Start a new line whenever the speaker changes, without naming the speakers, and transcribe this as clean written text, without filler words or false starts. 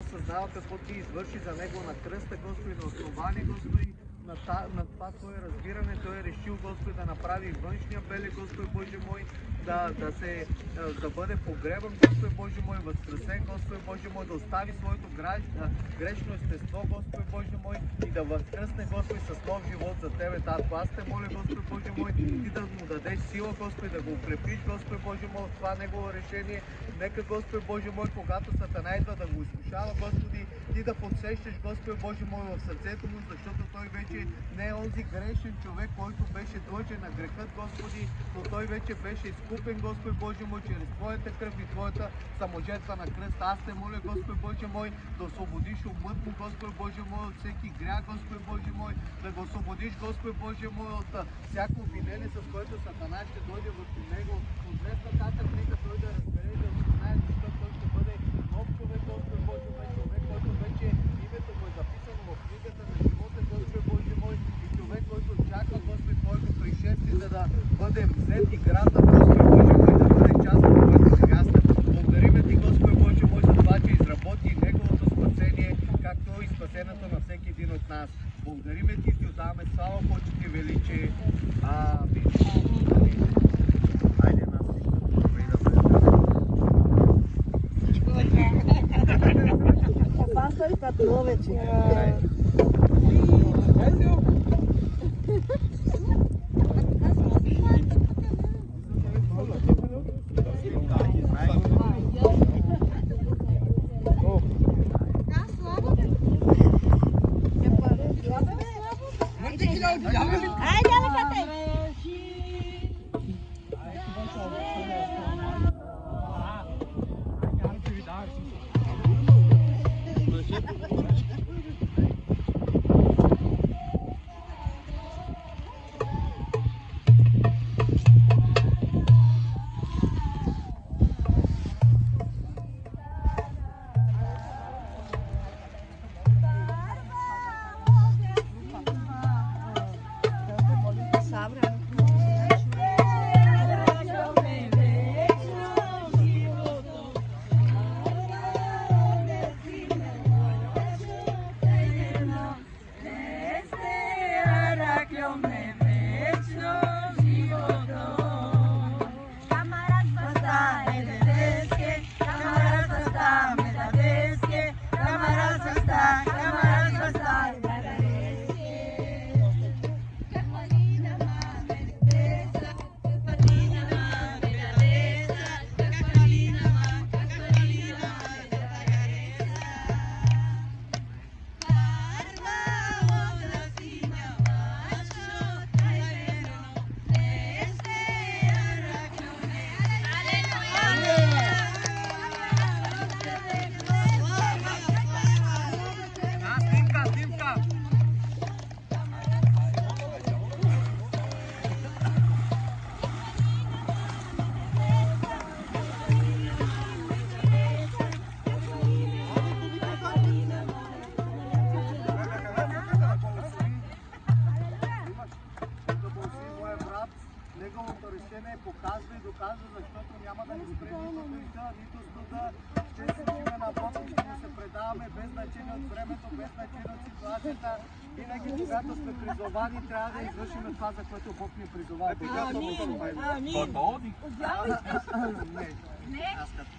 осъзнава какво ти извърши за него на кръста, Господи, на основание, Господи, на това Твое разбиране. Той е решил, Господи, да направи външния белег, Господи Боже мой, да бъде погребан, Господи Боже мой, възкресен, Господи Боже мой, да остави своето грешно естество, Господи Боже мой, и да възкръсне, Господи, с нов живот за Тебе, Татко. Аз те моля, Господи Боже мой, Ти да му дадеш сила, Господи, да го укрепиш, Господи Боже мой, в това негово решение. Нека, Господи Боже мой, когато Сатана идва да го изкушава, Господи, Ти да подсещаш, Господи Боже мой, в сърцето му, защото той вече не е онзи грешен човек, който беше длъжен на грехът, Господи, но той вече беше изкупен, Господи Боже мой, чрез Твоята кръв и Твоята саможертва на кръста. Аз те моля, Господи Боже мой, да освободиш умът му, Господи Боже мой, от всеки грях, Господи Боже мой, да го освободиш, Господи Боже мой, от всяко обвинение, с което Сатана ще дойде върху него. От днес нататък нека той да разбере, да осъзнае, защото той ще бъде нов човек, Господи Боже мой, човек, който вече името му е записано в книгата на живота, Господи Боже мой, и човек, който чака, Господи, Твоето пришествие, за да бъде взет и града, Господи Боже мой, да бъде част от Твоята святост. Благодариме Ти, Господи Боже мой, за това, че изработи неговото спасение, както и спасението на всеки един от нас. Благодариме Ти, Ти отдаваме слава, почет и величие. Амин. Айде нас
Пастор Петрович.
Неговото решение показва и доказва, защото няма да ни спре нито греха, нито студа. Ще седиме на Бог и ще ни се предаваме без значение от времето, без значение от ситуацията. Винаги, когато сме призовани, трябва да извършим това, за което Бог ни призова.
Амин.
Не. Аз като